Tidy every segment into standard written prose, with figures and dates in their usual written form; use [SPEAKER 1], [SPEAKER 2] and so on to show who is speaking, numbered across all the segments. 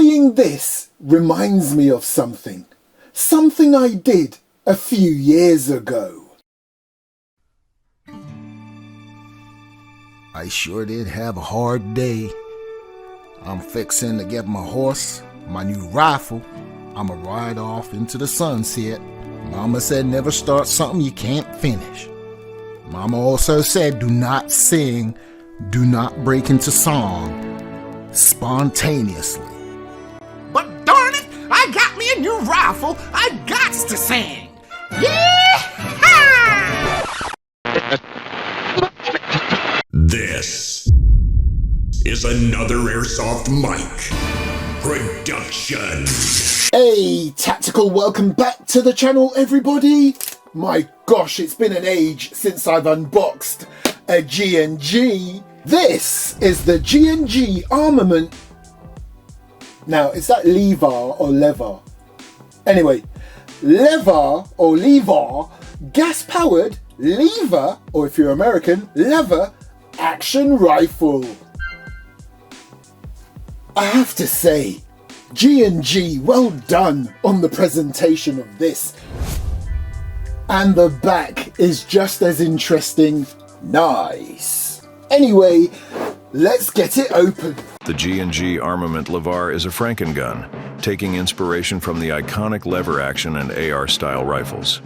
[SPEAKER 1] Seeing this reminds me of something. Something I did a few years ago.
[SPEAKER 2] I sure did have a hard day. I'm fixing to get my horse, my new rifle. I'ma ride off into the sunset. Mama said never start something you can't finish. Mama also said do not sing, do not break into song spontaneously. But darn it, I got me a new rifle. I gots to sing.
[SPEAKER 3] This is another Airsoft Mike production.
[SPEAKER 1] Hey, Tactical, welcome back to the channel, everybody. My gosh, it's been an age since I've unboxed a G&G. This is the G&G Armament. Now, is that LevAR or LevAR? Anyway, LevAR or LevAR, gas-powered lever, or if you're American, lever action rifle. I have to say, G&G, well done on the presentation of this. And the back is just as interesting. Nice. Anyway, let's get it open.
[SPEAKER 4] The G&G Armament LevAR is a Frankengun, taking inspiration from the iconic lever action and AR style rifles.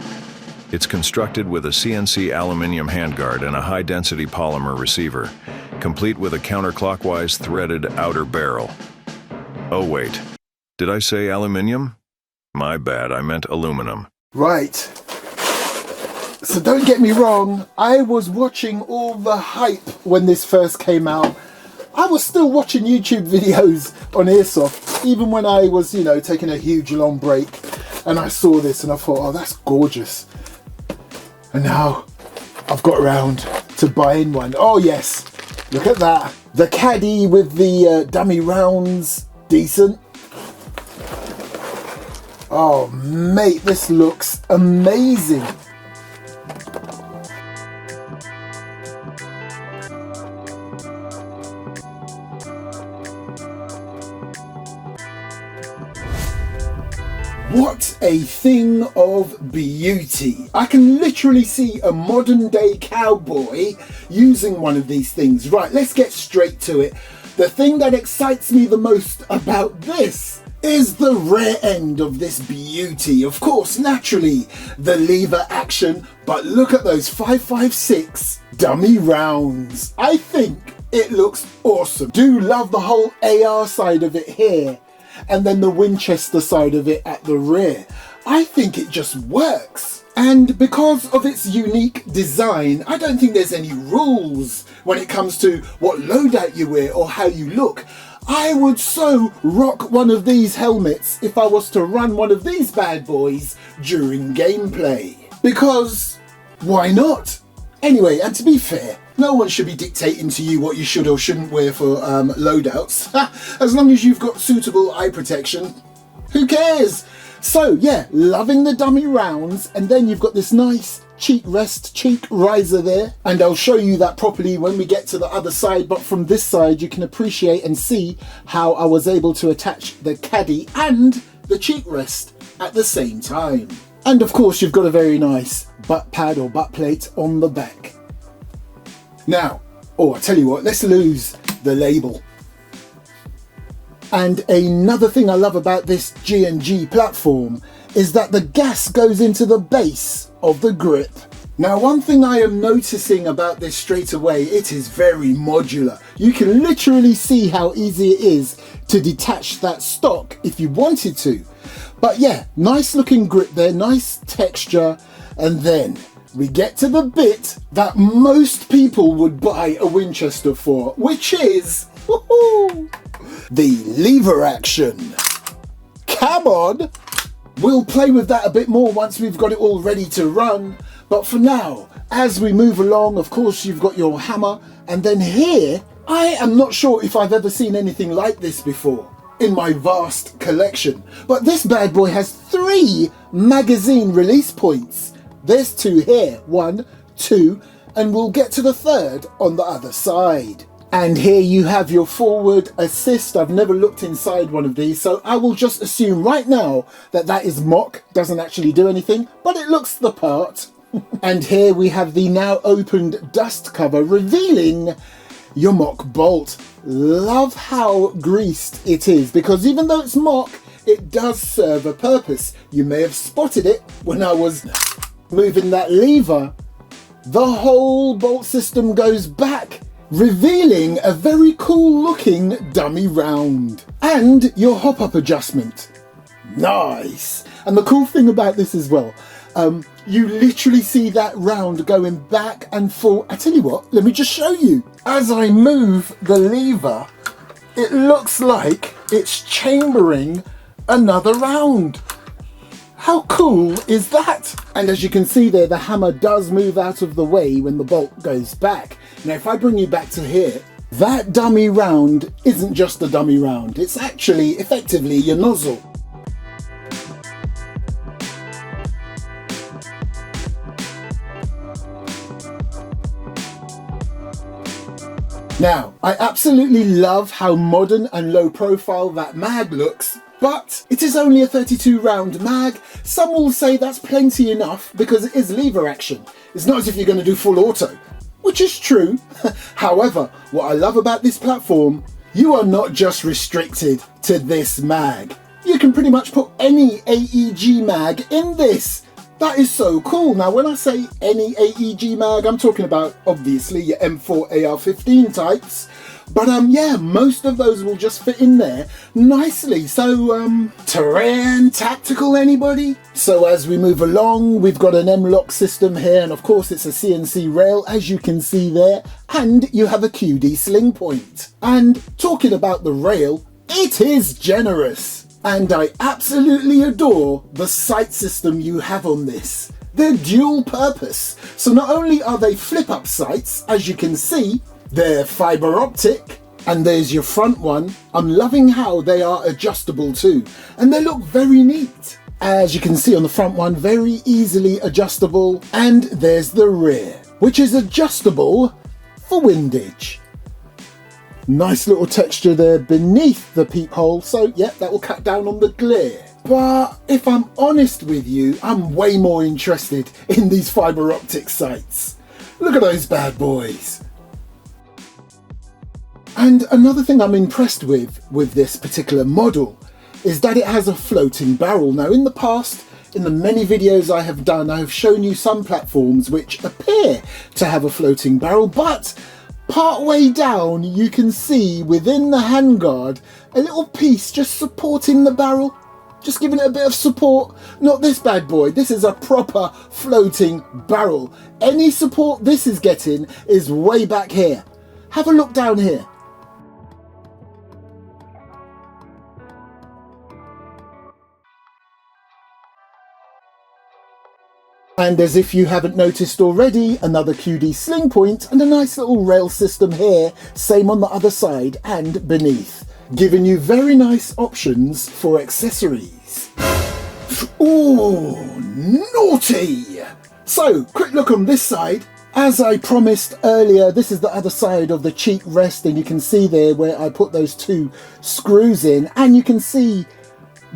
[SPEAKER 4] It's constructed with a CNC aluminium handguard and a high-density polymer receiver, complete with a counterclockwise threaded outer barrel. Oh wait, did I say aluminium? My bad, I meant aluminum.
[SPEAKER 1] Right. So don't get me wrong, I was watching all the hype when this first came out. I was still watching YouTube videos on Airsoft, even when I was, taking a huge long break. And I saw this and I thought, oh, that's gorgeous. And now I've got around to buying one. Oh yes, look at that. The caddy with the dummy rounds, decent. Oh mate, this looks amazing. What a thing of beauty. I can literally see a modern day cowboy using one of these things. Right, let's get straight to it. The thing that excites me the most about this is the rear end of this beauty. Of course, naturally, the lever action, but look at those 5.56 dummy rounds. I think it looks awesome. Do love the whole AR side of it here, and then the Winchester side of it at the rear. I think it just works. And because of its unique design, I don't think there's any rules when it comes to what loadout you wear or how you look. I would so rock one of these helmets if I was to run one of these bad boys during gameplay. Because why not? Anyway, and to be fair, no one should be dictating to you what you should or shouldn't wear for loadouts. As long as you've got suitable eye protection, who cares? So yeah, loving the dummy rounds, and then you've got this nice cheek rest, cheek riser there, and I'll show you that properly when we get to the other side, but from this side you can appreciate and see how I was able to attach the caddy and the cheek rest at the same time. And of course you've got a very nice butt pad or butt plate on the back. Now, I tell you what, let's lose the label. And another thing I love about this G&G platform is that the gas goes into the base of the grip. Now, one thing I am noticing about this straight away, it is very modular. You can literally see how easy it is to detach that stock if you wanted to. But yeah, nice looking grip there, nice texture, and then we get to the bit that most people would buy a Winchester for, which is the lever action. Come on! We'll play with that a bit more once we've got it all ready to run. But for now, as we move along, of course, you've got your hammer. And then here, I am not sure if I've ever seen anything like this before in my vast collection. But this bad boy has 3 magazine release points. There's 2 here, 1, 2, and we'll get to the 3rd on the other side. And here you have your forward assist. I've never looked inside one of these, so I will just assume right now that that is mock, doesn't actually do anything, but it looks the part. And here we have the now opened dust cover revealing your mock bolt. Love how greased it is, because even though it's mock, it does serve a purpose. You may have spotted it when I was moving that lever. The whole bolt system goes back, revealing a very cool looking dummy round. And your hop up adjustment. Nice. And the cool thing about this as well, you literally see that round going back and forth. I tell you what, let me just show you. As I move the lever, it looks like it's chambering another round. How cool is that? And as you can see there, the hammer does move out of the way when the bolt goes back. Now, if I bring you back to here, that dummy round isn't just a dummy round. It's actually effectively your nozzle. Now, I absolutely love how modern and low profile that mag looks, but it is only a 32 round mag. Some will say that's plenty enough because it is lever action. It's not as if you're going to do full auto, which is true. However, what I love about this platform, you are not just restricted to this mag. You can pretty much put any AEG mag in this. That is so cool. Now, when I say any AEG mag, I'm talking about obviously your M4 AR-15 types. But yeah, most of those will just fit in there nicely. So, terrain, tactical, anybody? So as we move along, we've got an M-lock system here, and of course it's a CNC rail, as you can see there, and you have a QD sling point. And talking about the rail, it is generous. And I absolutely adore the sight system you have on this. They're dual purpose. So not only are they flip up sights, as you can see, they're fiber optic, and there's your front one. I'm loving how they are adjustable too, and they look very neat. As you can see on the front one, very easily adjustable, and there's the rear, which is adjustable for windage. Nice little texture there beneath the peephole, so yeah, that will cut down on the glare. But if I'm honest with you, I'm way more interested in these fiber optic sights. Look at those bad boys. And another thing I'm impressed with this particular model is that it has a floating barrel. Now, in the past, in the many videos I have done, I have shown you some platforms which appear to have a floating barrel, but part way down you can see within the handguard a little piece just supporting the barrel, just giving it a bit of support. Not this bad boy, this is a proper floating barrel. Any support this is getting is way back here. Have a look down here. And as if you haven't noticed already, another QD sling point and a nice little rail system here, same on the other side and beneath, giving you very nice options for accessories. Ooh, naughty! So, quick look on this side. As I promised earlier, this is the other side of the cheek rest, and you can see there where I put those two screws in, and you can see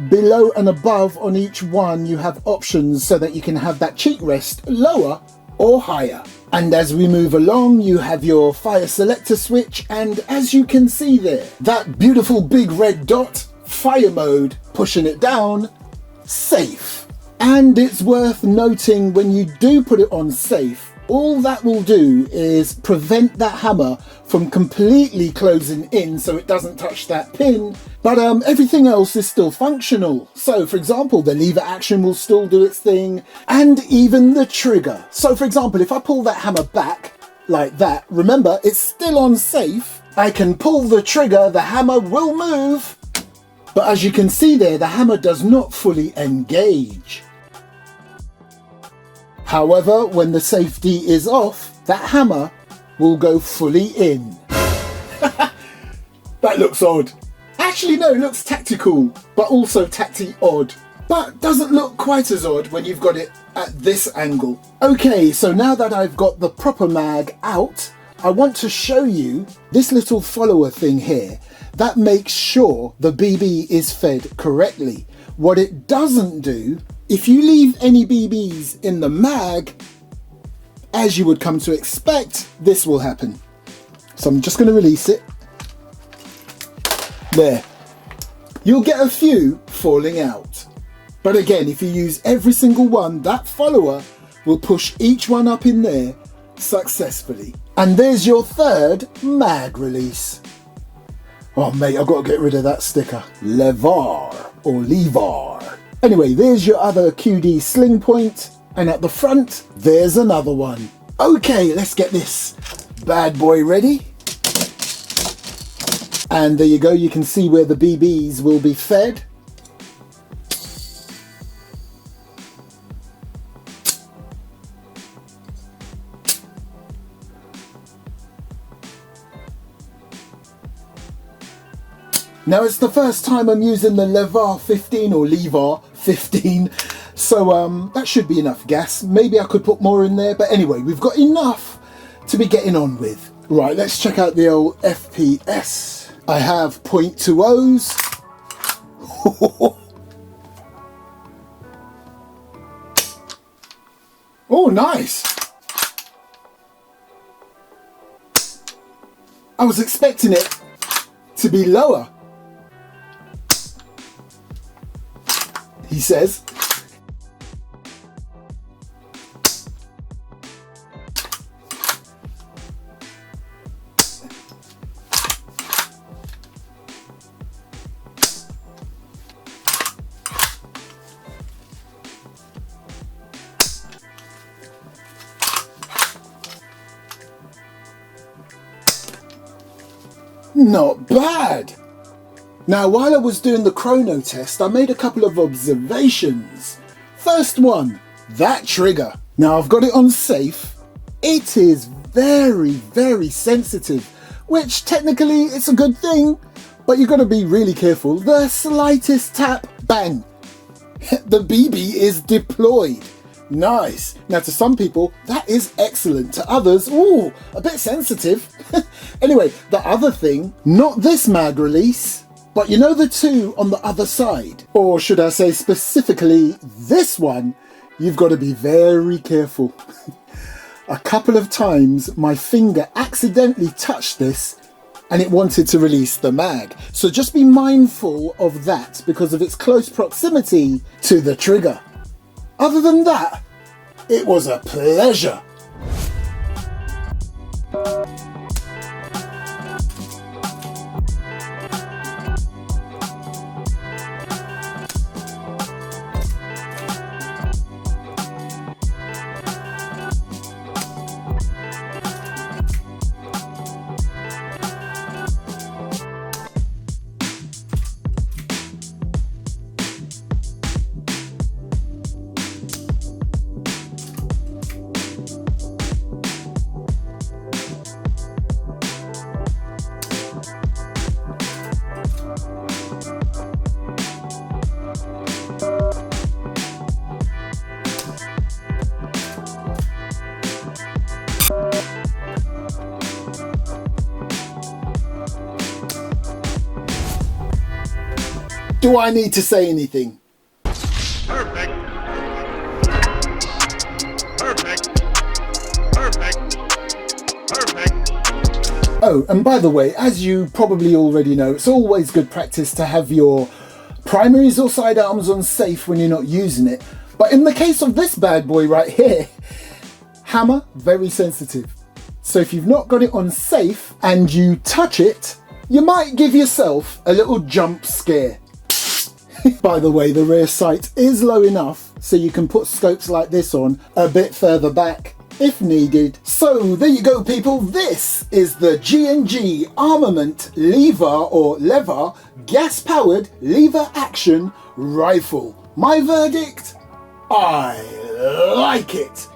[SPEAKER 1] below and above on each one you have options so that you can have that cheek rest lower or higher. And as we move along, you have your fire selector switch, and as you can see there, that beautiful big red dot, fire mode, pushing it down, safe. And it's worth noting, when you do put it on safe, all that will do is prevent that hammer from completely closing in so it doesn't touch that pin, but everything else is still functional. So for example, the lever action will still do its thing, and even the trigger. So for example, if I pull that hammer back like that, remember it's still on safe, I can pull the trigger, the hammer will move, but as you can see there, the hammer does not fully engage. However, when the safety is off, that hammer will go fully in. That looks odd. Actually, no, it looks tactical, but also tacty odd. But doesn't look quite as odd when you've got it at this angle. Okay, so now that I've got the proper mag out, I want to show you this little follower thing here that makes sure the BB is fed correctly. What it doesn't do, if you leave any BBs in the mag, as you would come to expect, this will happen. So I'm just going to release it. There. You'll get a few falling out. But again, if you use every single one, that follower will push each one up in there successfully. And there's your third mag release. Oh mate, I've got to get rid of that sticker. LevAR or LevAR. Anyway, there's your other QD sling point. And at the front, there's another one. Okay, let's get this bad boy ready. And there you go, you can see where the BBs will be fed. Now it's the first time I'm using the LevAR 15 or LevAR 15, so that should be enough gas. Maybe I could put more in there, but anyway, we've got enough to be getting on with. Right, let's check out the old FPS. I have 0.20s. Oh, nice. I was expecting it to be lower. He says. Not bad. Now, while I was doing the chrono test, I made a couple of observations. First one, that trigger. Now, I've got it on safe. It is very, very sensitive, which technically it's a good thing, but you've got to be really careful. The slightest tap, bang, the BB is deployed. Nice. Now, to some people, that is excellent. To others, ooh, a bit sensitive. Anyway, the other thing, not this mag release, but you know the two on the other side, or should I say specifically this one, you've got to be very careful. A couple of times my finger accidentally touched this and it wanted to release the mag. So just be mindful of that because of its close proximity to the trigger. Other than that, it was a pleasure. Do I need to say anything?
[SPEAKER 5] Perfect. Perfect. Perfect. Perfect.
[SPEAKER 1] Oh, and by the way, as you probably already know, it's always good practice to have your primaries or sidearms on safe when you're not using it. But in the case of this bad boy right here, hammer, very sensitive. So if you've not got it on safe and you touch it, you might give yourself a little jump scare. By the way, the rear sight is low enough so you can put scopes like this on a bit further back if needed. So there you go, people. This is the G&G Armament LevAR or LevAR gas-powered lever action rifle. My verdict? I like it.